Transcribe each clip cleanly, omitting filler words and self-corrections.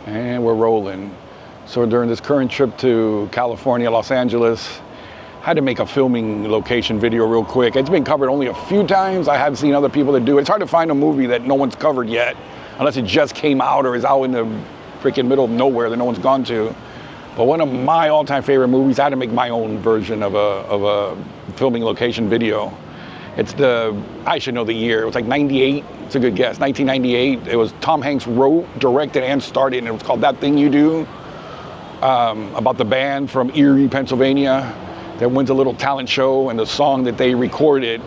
And we're rolling. So during this current trip to California, Los Angeles, I had to make a filming location video real quick. It's been covered only a few times. I have seen other people that do it. It's hard to find a movie that no one's covered yet, unless it just came out or is out in the freaking middle of nowhere that no one's gone to. But one of my all-time favorite movies, I had to make my own version of a filming location video. I should know the year. It was like 98. It's a good guess. 1998. It was Tom Hanks wrote, directed, and starred in. It was called That Thing You Do, about the band from Erie, Pennsylvania, that went to a little talent show, and the song that they recorded,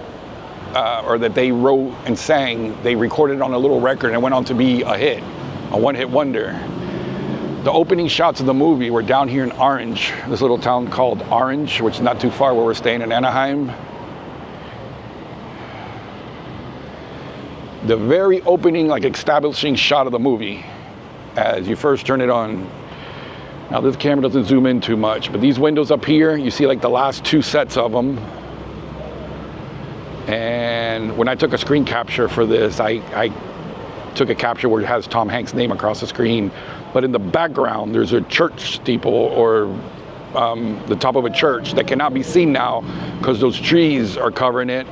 or that they wrote and sang, they recorded on a little record and went on to be a hit, a one-hit wonder. The opening shots of the movie were down here in Orange, this little town called Orange, which is not too far where we're staying in Anaheim. The very opening, like establishing shot of the movie, as you first turn it on. Now this camera doesn't zoom in too much, but these windows up here, you see like the last two sets of them. And when I took a screen capture for this, I took a capture where it has Tom Hanks' name across the screen. But in the background, there's a church steeple or the top of a church that cannot be seen now because those trees are covering it.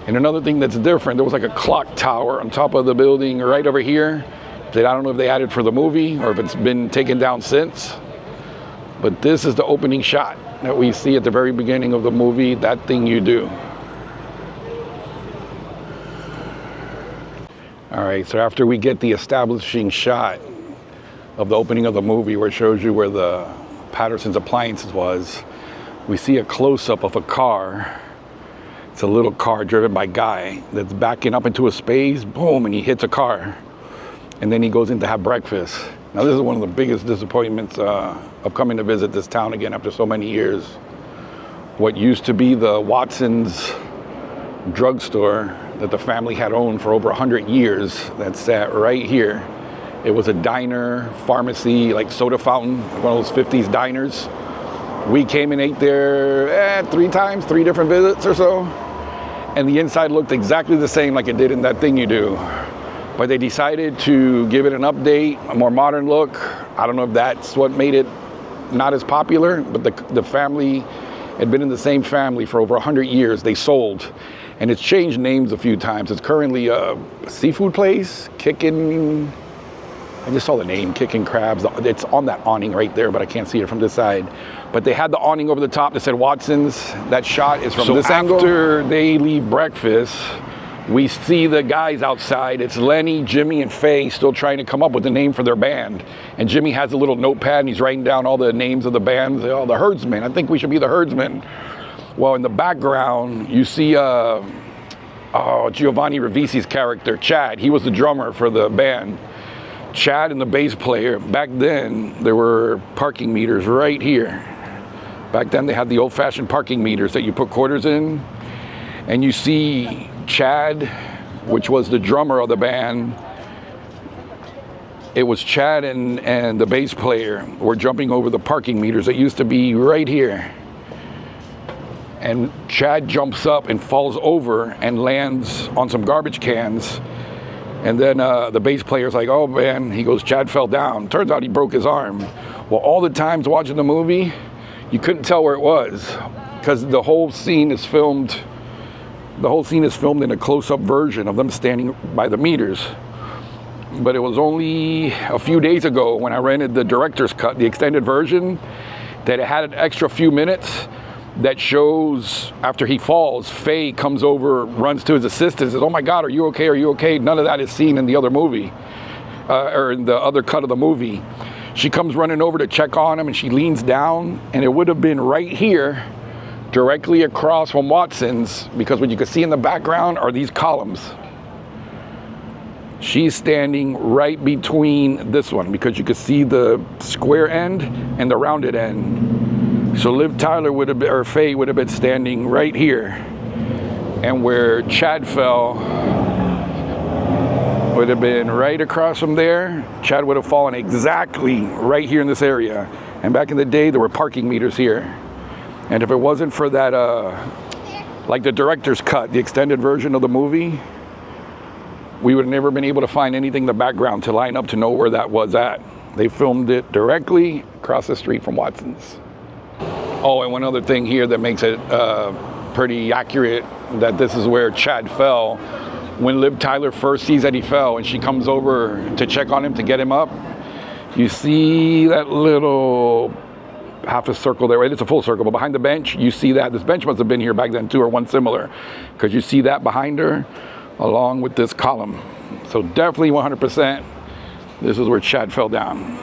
And another thing that's different, there was like a clock tower on top of the building right over here that I don't know if they added for the movie or if it's been taken down since. But this is the opening shot that we see at the very beginning of the movie, That Thing You Do. All right, so after we get the establishing shot of the opening of the movie where it shows you where the Patterson's appliances was, we see a close-up of a car. It's a little car driven by a guy that's backing up into a space, boom, and he hits a car. And then he goes in to have breakfast. Now this is one of the biggest disappointments of coming to visit this town again after so many years. What used to be the Watson's Drugstore that the family had owned for over 100 years, that sat right here. It was a diner, pharmacy, like soda fountain, one of those 50s diners. We came and ate there 3 times, 3 different visits or so. And the inside looked exactly the same like it did in That Thing You Do. But they decided to give it an update, a more modern look. I don't know if that's what made it not as popular, but the family had been in the same family for over 100 years. They sold, and it's changed names a few times. It's currently a seafood place, I just saw the name, Kickin' Crabs. It's on that awning right there, but I can't see it from this side. But they had the awning over the top that said Watson's. That shot is from this angle. After they leave breakfast, we see the guys outside. It's Lenny, Jimmy, and Faye still trying to come up with a name for their band. And Jimmy has a little notepad, and he's writing down all the names of the bands. Oh, the Herdsmen. I think we should be the Herdsmen. Well, in the background, you see Giovanni Ribisi's character, Chad. He was the drummer for the band. Chad and the bass player. Back then, there were parking meters right here. Back then, they had the old-fashioned parking meters that you put quarters in. And you see Chad, which was the drummer of the band. It was Chad and the bass player were jumping over the parking meters that used to be right here. And Chad jumps up and falls over and lands on some garbage cans. And then the bass player's like, oh man, he goes, Chad fell down. Turns out he broke his arm. Well, all the times watching the movie, you couldn't tell where it was because the whole scene is filmed in a close-up version of them standing by the meters. But it was only a few days ago when I rented the director's cut, the extended version, that it had an extra few minutes that shows after he falls, Faye comes over, runs to his assistant, says, oh my God, are you okay? Are you okay? None of that is seen in the other movie, or in the other cut of the movie. She comes running over to check on him and she leans down, and it would have been right here, directly across from Watson's, because what you can see in the background are these columns. She's standing right between this one because you could see the square end and the rounded end. So Liv Tyler would have been, or Faye would have been standing right here. And where Chad fell would have been right across from there. Chad would have fallen exactly right here in this area. And back in the day, there were parking meters here. And if it wasn't for that, like the director's cut, the extended version of the movie, we would have never been able to find anything in the background to line up to know where that was at. They filmed it directly across the street from Watson's. Oh, and one other thing here that makes it pretty accurate, that this is where Chad fell. When Liv Tyler first sees that he fell and she comes over to check on him to get him up, you see that little half a circle there, right? It's a full circle, but behind the bench, you see that. This bench must have been here back then too, or one similar, because you see that behind her along with this column. So definitely 100%, this is where Chad fell down,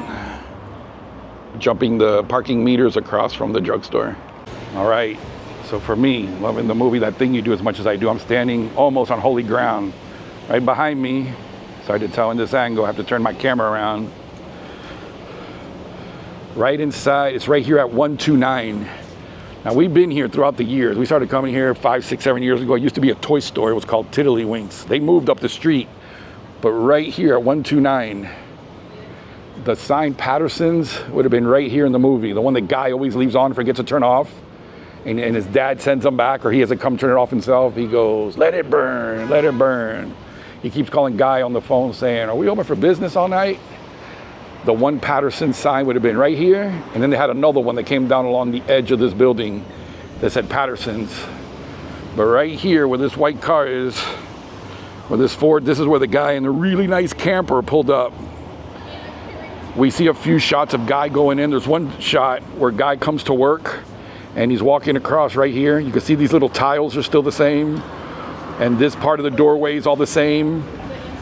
jumping the parking meters across from the drugstore. All right, so for me, loving the movie, That Thing You Do, as much as I do, I'm standing almost on holy ground. Right behind me, sorry to tell in this angle, I have to turn my camera around. Right inside, it's right here at 129. Now we've been here throughout the years. We started coming here 5, 6, 7 years ago. It used to be a toy store. It was called Tiddlywinks. They moved up the street, but right here at 129, the sign Patterson's would have been right here in the movie. The one that Guy always leaves on, forgets to turn off, and his dad sends him back, or he has to come turn it off himself. He goes, "Let it burn, let it burn." He keeps calling Guy on the phone saying, "Are we open for business all night?" The one Patterson sign would have been right here, and then they had another one that came down along the edge of this building that said Patterson's. But right here where this white car is, where this Ford, this is where the guy in the really nice camper pulled up. We see a few shots of Guy going in. There's one shot where Guy comes to work and he's walking across right here. You can see these little tiles are still the same, and this part of the doorway is all the same.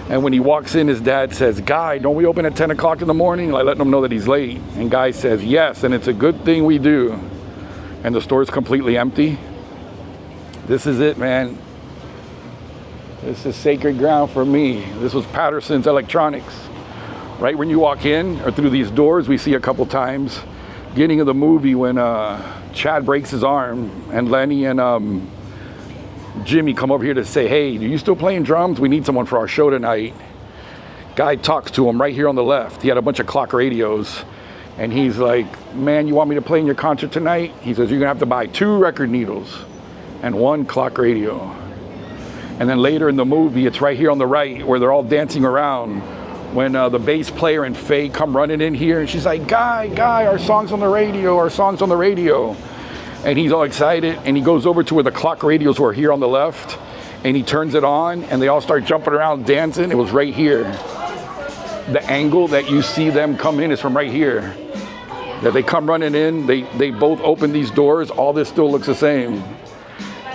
And when he walks in, his dad says, "Guy, don't we open at 10 o'clock in the morning?" Like letting him know that he's late. And Guy says, "Yes, and it's a good thing we do." And the store's completely empty. This is it, man. This is sacred ground for me. This was Patterson's Electronics. Right when you walk in, or through these doors, we see a couple times, beginning of the movie when Chad breaks his arm, and Lenny and Jimmy come over here to say, "Hey, are you still playing drums? We need someone for our show tonight." Guy talks to him right here on the left. He had a bunch of clock radios, and he's like, "Man, you want me to play in your concert tonight?" He says, "You're gonna have to buy 2 record needles and 1 clock radio." And then later in the movie, it's right here on the right where they're all dancing around when the bass player and Faye come running in here, and she's like, Guy, our song's on the radio, our song's on the radio." And he's all excited, and he goes over to where the clock radios were here on the left, and he turns it on, and they all start jumping around dancing. It was right here. The angle that you see them come in is from right here. That they come running in, they both open these doors, all this still looks the same.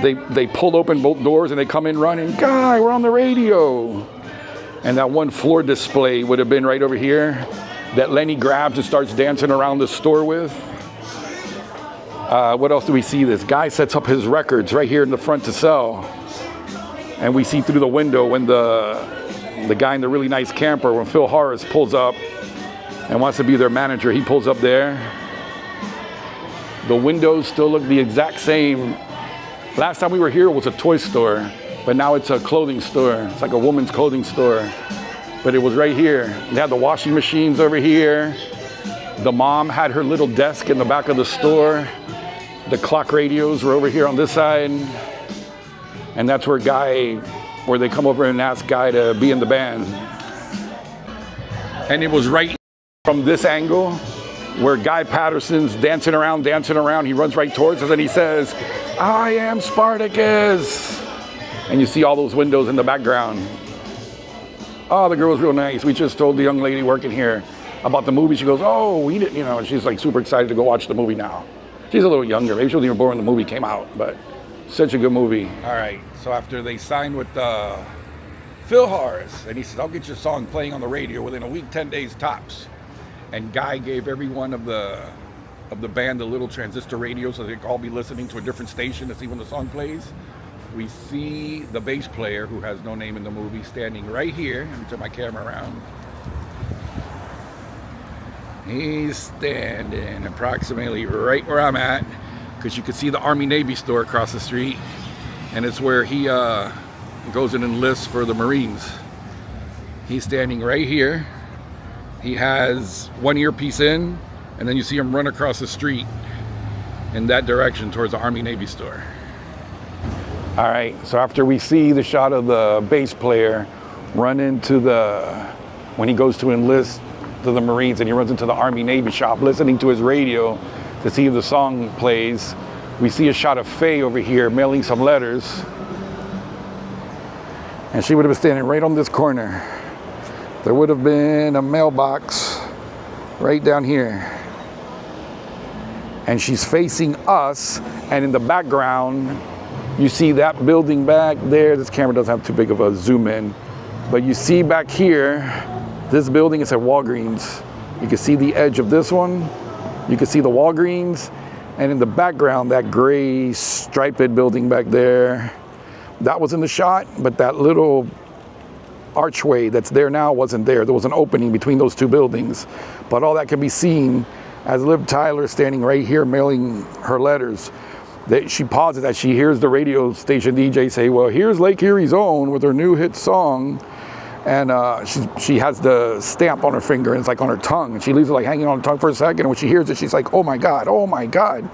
They pull open both doors and they come in running, "Guy, we're on the radio." And that one floor display would have been right over here that Lenny grabs and starts dancing around the store with. What else do we see? This guy sets up his records right here in the front to sell. And we see through the window when the guy in the really nice camper, when Phil Horace pulls up and wants to be their manager, he pulls up there. The windows still look the exact same. Last time we were here it was a toy store, but now it's a clothing store. It's like a woman's clothing store. But it was right here. They had the washing machines over here. The mom had her little desk in the back of the store. The clock radios were over here on this side. And that's where they come over and ask Guy to be in the band. And it was right from this angle where Guy Patterson's dancing around. He runs right towards us and he says, "I am Spartacus." And you see all those windows in the background. Oh, the girl was real nice. We just told the young lady working here about the movie. She goes, "Oh, we didn't," and she's like super excited to go watch the movie now. She's a little younger. Maybe she wasn't even born when the movie came out, but such a good movie. All right, so after they signed with Phil Horace, and he said, "I'll get your song playing on the radio within a week, 10 days tops." And Guy gave every one of the band a little transistor radio so they could all be listening to a different station to see when the song plays. We see the bass player, who has no name in the movie, standing right here. Let me turn my camera around. He's standing approximately right where I'm at, because you can see the Army-Navy store across the street, and it's where he goes and enlists for the Marines. He's standing right here. He has one earpiece in, and then you see him run across the street in that direction towards the Army-Navy store. All right, so after we see the shot of the bass player run into when he goes to enlist to the Marines, and he runs into the Army Navy shop listening to his radio to see if the song plays. We see a shot of Faye over here mailing some letters. And she would have been standing right on this corner. There would have been a mailbox right down here. And she's facing us, and in the background, you see that building back there. This camera doesn't have too big of a zoom in, but you see back here, this building is at Walgreens. You can see the edge of this one. You can see the Walgreens, and in the background, that gray striped building back there. That was in the shot, but that little archway that's there now wasn't there. There was an opening between those two buildings, but all that can be seen as Liv Tyler standing right here mailing her letters. She pauses as she hears the radio station DJ say, well, here's Lake Erie's Own with her new hit song. And she has the stamp on her finger, and it's like on her tongue. And she leaves it like hanging on her tongue for a second. And when she hears it, she's like, oh my God, oh my God.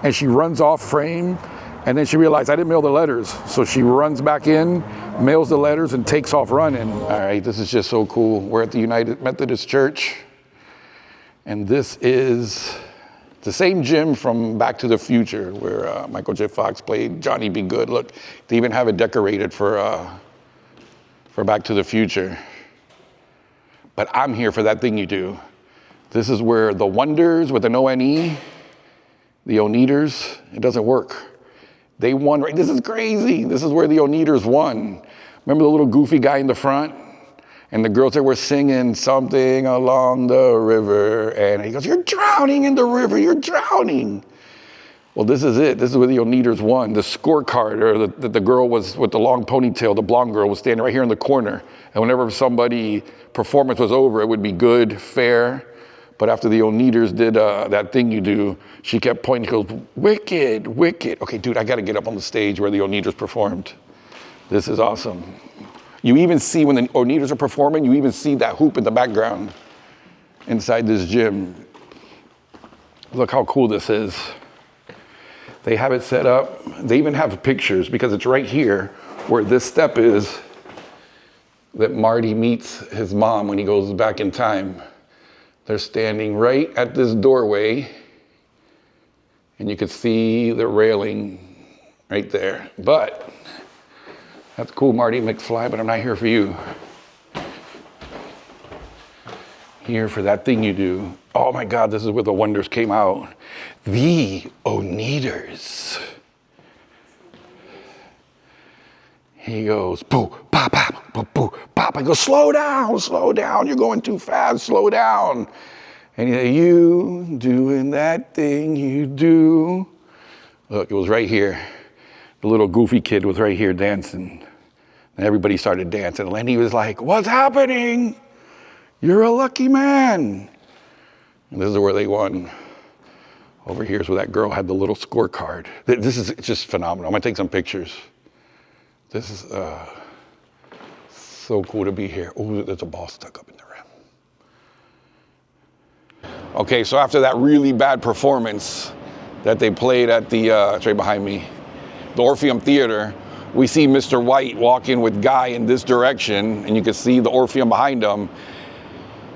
And she runs off frame. And then she realized I didn't mail the letters. So she runs back in, mails the letters, and takes off running. All right, this is just so cool. We're at the United Methodist Church. And this is the same gym from Back to the Future where Michael J. Fox played Johnny B. Good. Look, they even have it decorated for Back to the Future. But I'm here for that thing you do. This is where the Wonders with an O-N-E, the Oneaters, it doesn't work. They won, right? This is crazy. This is where the Oneaters won. Remember the little goofy guy in the front? And the girls that were singing something along the river. And he goes, you're drowning in the river, you're drowning. Well, this is it. This is where the Oneaters won. The scorecard, or the girl was with the long ponytail, the blonde girl was standing right here in the corner. And whenever somebody performance was over, it would be good, fair. But after the Oneaters did that thing you do, she kept pointing, she goes, wicked, wicked. Okay, dude, I got to get up on the stage where the Oneaters performed. This is awesome. You even see when the Oneaters are performing, you even see that hoop in the background inside this gym. Look how cool this is. They have it set up. They even have pictures because it's right here where this step is that Marty meets his mom when he goes back in time. They're standing right at this doorway, and you can see the railing right there. But that's cool, Marty McFly, but I'm not here for you. Here for that thing you do. Oh my God, this is where the Wonders came out. The Oneaters. He goes, boo, pop, pop, boo, boo, pop. I go, slow down, you're going too fast, slow down. And he said, you doing that thing you do. Look, it was right here. The little goofy kid was right here dancing. And everybody started dancing. And Lenny was like, what's happening? You're a lucky man. And this is where they won. Over here is where that girl had the little scorecard. This is just phenomenal. I'm gonna take some pictures. This is so cool to be here. Oh, there's a ball stuck up in the rim. Okay, so after that really bad performance that they played at the, it's right behind me, the Orpheum Theater, we see Mr. White walking with Guy in this direction, and you can see the Orpheum behind him.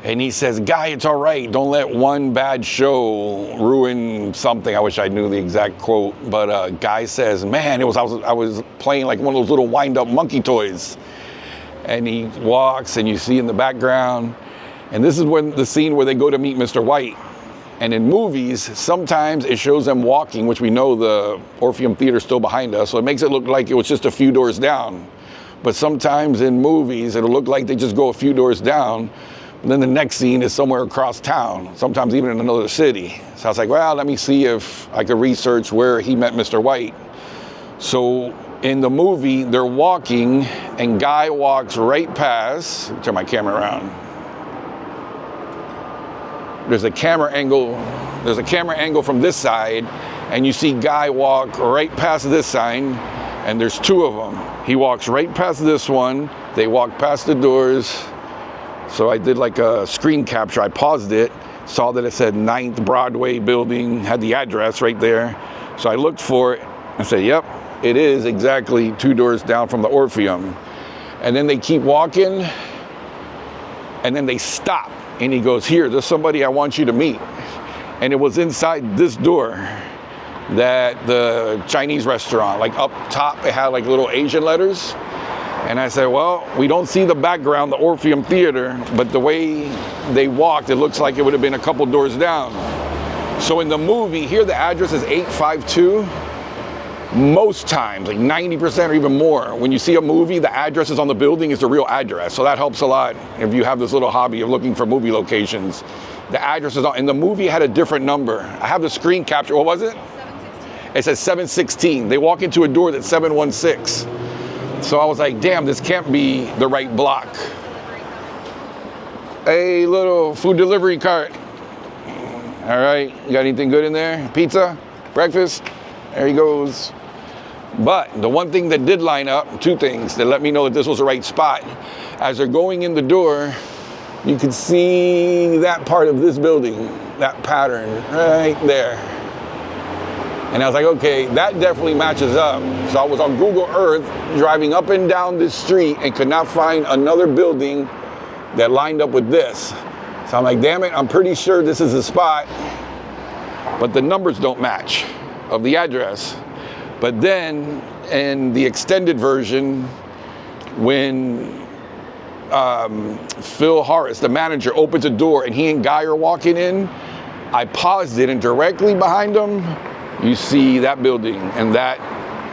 And he says, Guy, it's all right. Don't let one bad show ruin something. I wish I knew the exact quote. But Guy says, man, I was playing like one of those little wind-up monkey toys. And he walks, and you see in the background. And this is when the scene where they go to meet Mr. White. And in movies, sometimes it shows them walking, which we know the Orpheum Theater is still behind us. So it makes it look like it was just a few doors down. But sometimes in movies, it'll look like they just go a few doors down. And then the next scene is somewhere across town, sometimes even in another city. So I was like, well, let me see if I could research where he met Mr. White. So in the movie, they're walking, and Guy walks right past. Let me turn my camera around. There's a camera angle from this side, and you see Guy walk right past this sign, and there's two of them. He walks right past this one. They walk past the doors. So I did like a screen capture. I paused it, saw that it said 9th Broadway building, had the address right there. So I looked for it and said, yep, it is exactly 2 doors down from the Orpheum. And then they keep walking, And then they stop, and he goes, here, there's somebody I want you to meet. And it was inside this door that the Chinese restaurant, like up top, it had like little Asian letters. And I said, well, we don't see the background, the Orpheum Theater, but the way they walked, it looks like it would have been a couple doors down. So in the movie, here the address is 852. Most times, like 90% or even more, when you see a movie, the address is on the building is the real address. So that helps a lot if you have this little hobby of looking for movie locations. The address is on, and the movie had a different number. I have the screen capture, what was it? 716. It says 716. They walk into a door that's 716. So I was like, damn, this can't be the right block. A little food delivery cart. All right, you got anything good in there? Pizza? Breakfast? There he goes. But the one thing that did line up, two things that let me know that this was the right spot. As they're going in the door, you could see that part of this building, that pattern right there. And I was like, okay, that definitely matches up. So I was on Google Earth driving up and down this street and could not find another building that lined up with this. So I'm like, damn it, I'm pretty sure this is the spot, but the numbers don't match of the address. But then in the extended version, when Phil Harris, the manager, opens a door and he and Guy are walking in, I paused it, and directly behind them, you see that building and that,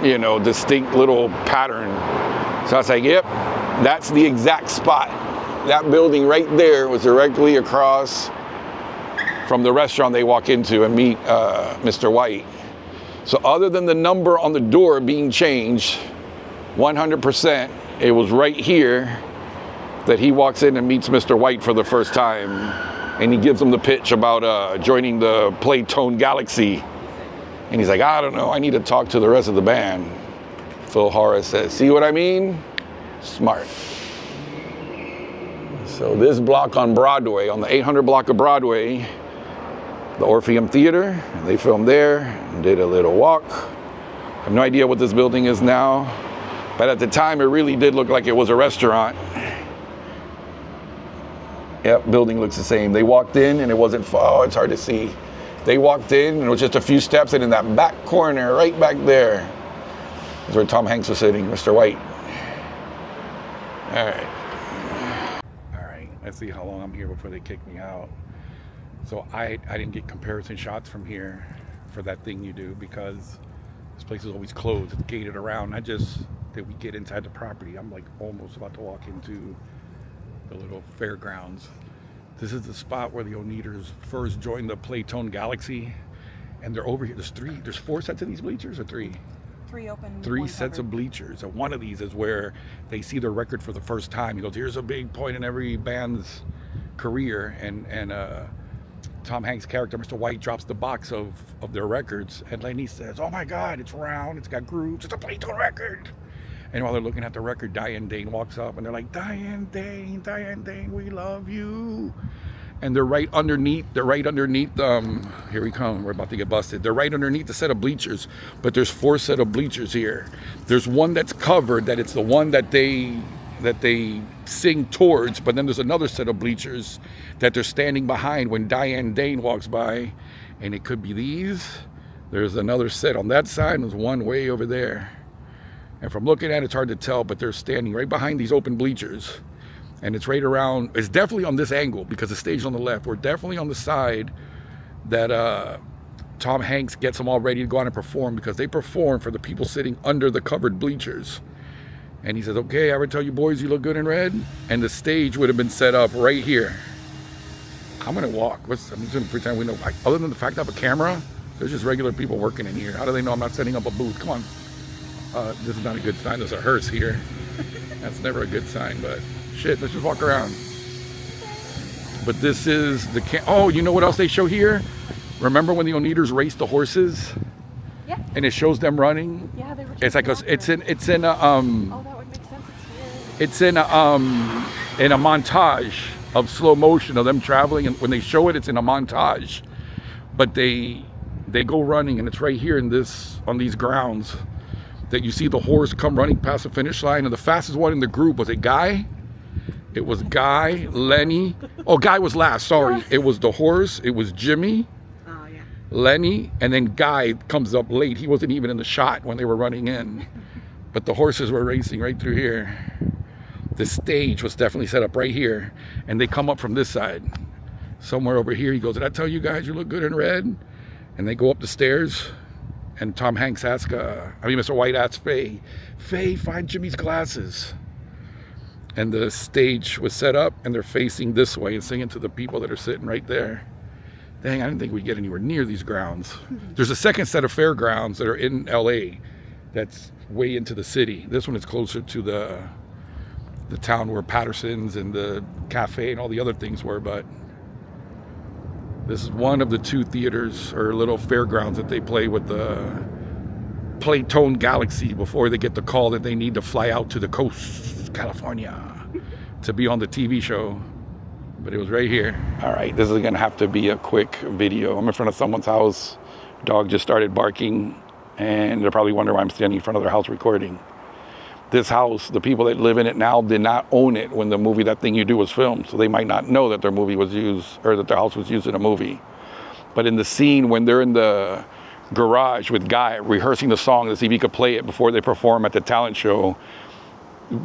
you know, distinct little pattern. So I was like, yep, that's the exact spot. That building right there was directly across from the restaurant they walk into and meet Mr. White. So other than the number on the door being changed, 100%, it was right here that he walks in and meets Mr. White for the first time. And he gives him the pitch about joining the Playtone Galaxy. And he's like, I don't know, I need to talk to the rest of the band. Phil Harris says, see what I mean? Smart. So this block on Broadway, on the 800 block of Broadway, the Orpheum Theater, they filmed there and did a little walk. I have no idea what this building is now, but at the time it really did look like it was a restaurant. Yep, building looks the same. They walked in and it wasn't far, oh, it's hard to see. They walked in and it was just a few steps, and in that back corner, right back there, is where Tom Hanks was sitting, Mr. White. All right, let's see how long I'm here before they kick me out. So I didn't get comparison shots from here for that thing you do, because this place is always closed, it's gated around. Not just that we get inside the property, I'm like almost about to walk into the little fairgrounds. This is the spot where the Oneaters first joined the Playtone Galaxy, and they're over here. There's four sets of these bleachers, or three? Three sets of bleachers, and one of these is where they see their record for the first time. He goes, here's a big point in every band's career, and Tom Hanks' character, Mr. White, drops the box of their records, and Lenny says, oh my God, it's round, it's got grooves, it's a Playtone record. And while they're looking at the record, Diane Dane walks up, and they're like, Diane Dane, we love you. And they're right underneath, here we come, we're about to get busted. They're right underneath the set of bleachers, but there's four set of bleachers here. There's one that's covered, that it's the one that they sing towards, but then there's another set of bleachers that they're standing behind when Diane Dane walks by, and it could be these. There's another set on that side, and there's one way over there. And from looking at it, it's hard to tell, but they're standing right behind these open bleachers. And it's right around, it's definitely on this angle because the stage is on the left. We're definitely on the side that Tom Hanks gets them all ready to go out and perform, because they perform for the people sitting under the covered bleachers. And he says, okay, I ever tell you boys you look good in red? And the stage would have been set up right here. I'm gonna walk. I'm just gonna pretend we know. Other than the fact I have a camera, there's just regular people working in here. How do they know I'm not setting up a booth? Come on. This is not a good sign. There's a hearse here. That's never a good sign, but shit, let's just walk around. But this is the oh, you know what else they show here? Remember when the Oneaters raced the horses? Yeah. And it shows them running? Yeah, they were. It's like it's in a oh, that would make sense. it's in a montage of slow motion of them traveling, and when they show it, it's in a montage. But they go running, and it's right here on these grounds that you see the horse come running past the finish line. And the fastest one in the group was a guy, It was Guy, Lenny. Oh, Guy was last, sorry. It was the horse, it was Jimmy, Oh, yeah. Lenny, and then Guy comes up late. He wasn't even in the shot when they were running in. But the horses were racing right through here. The stage was definitely set up right here. And they come up from this side. Somewhere over here, he goes, did I tell you guys you look good in red? And they go up the stairs. And Tom Hanks asks, Mr. White asks Faye, find Jimmy's glasses. And the stage was set up, and they're facing this way and singing to the people that are sitting right there. Dang, I didn't think we'd get anywhere near these grounds. There's a second set of fairgrounds that are in LA that's way into the city. This one is closer to the town where Patterson's and the cafe and all the other things were, but this is one of the two theaters or little fairgrounds that they play with the Playtone Galaxy before they get the call that they need to fly out to the coast, California, to be on the TV show. But it was right here. All right, this is gonna have to be a quick video. I'm in front of someone's house. Dog just started barking, and they're probably wondering why I'm standing in front of their house recording. This house, the people that live in it now did not own it when the movie That Thing You Do was filmed, so they might not know that their movie was used, or that their house was used in a movie. But in the scene when they're in the garage with Guy rehearsing the song to see if he could play it before they perform at the talent show,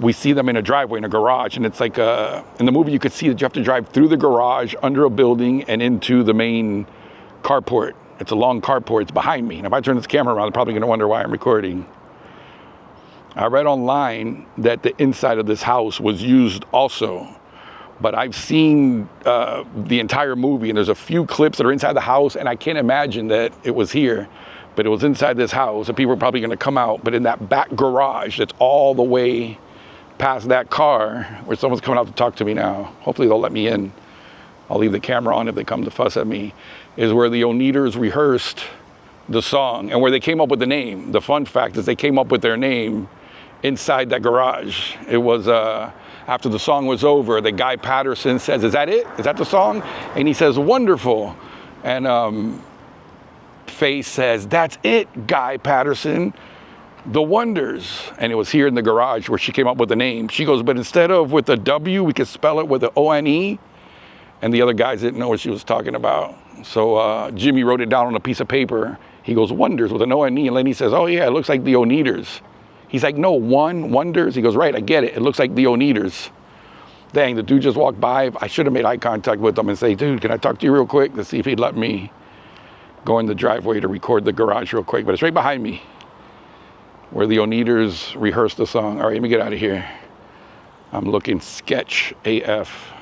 we see them in a driveway, in a garage, and it's like in the movie you could see that you have to drive through the garage, under a building, and into the main carport. It's a long carport, it's behind me, and if I turn this camera around, they're probably gonna wonder why I'm recording. I read online that the inside of this house was used also, but I've seen the entire movie, and there's a few clips that are inside the house, and I can't imagine that it was here, but it was inside this house, and people are probably gonna come out, but in that back garage that's all the way past that car, where someone's coming out to talk to me now, hopefully they'll let me in, I'll leave the camera on if they come to fuss at me, is where the Oneaters rehearsed the song, and where they came up with the name. The fun fact is they came up with their name inside that garage. It was after the song was over, the guy Patterson says, is that it? Is that the song? And he says, wonderful. And Faye says, that's it, Guy Patterson, The Wonders. And it was here in the garage where she came up with the name. She goes, but instead of with a W, we could spell it with an O-N-E. And the other guys didn't know what she was talking about. So Jimmy wrote it down on a piece of paper. He goes, Wonders with an O-N-E. And Lenny says, oh yeah, it looks like the Oneaters. He's like, no, Wonders. He goes, right, I get it. It looks like the Oneaters. Dang, the dude just walked by. I should have made eye contact with him and say, dude, can I talk to you real quick? To see if he'd let me go in the driveway to record the garage real quick. But it's right behind me where the Oneaters rehearsed the song. All right, let me get out of here. I'm looking sketch AF.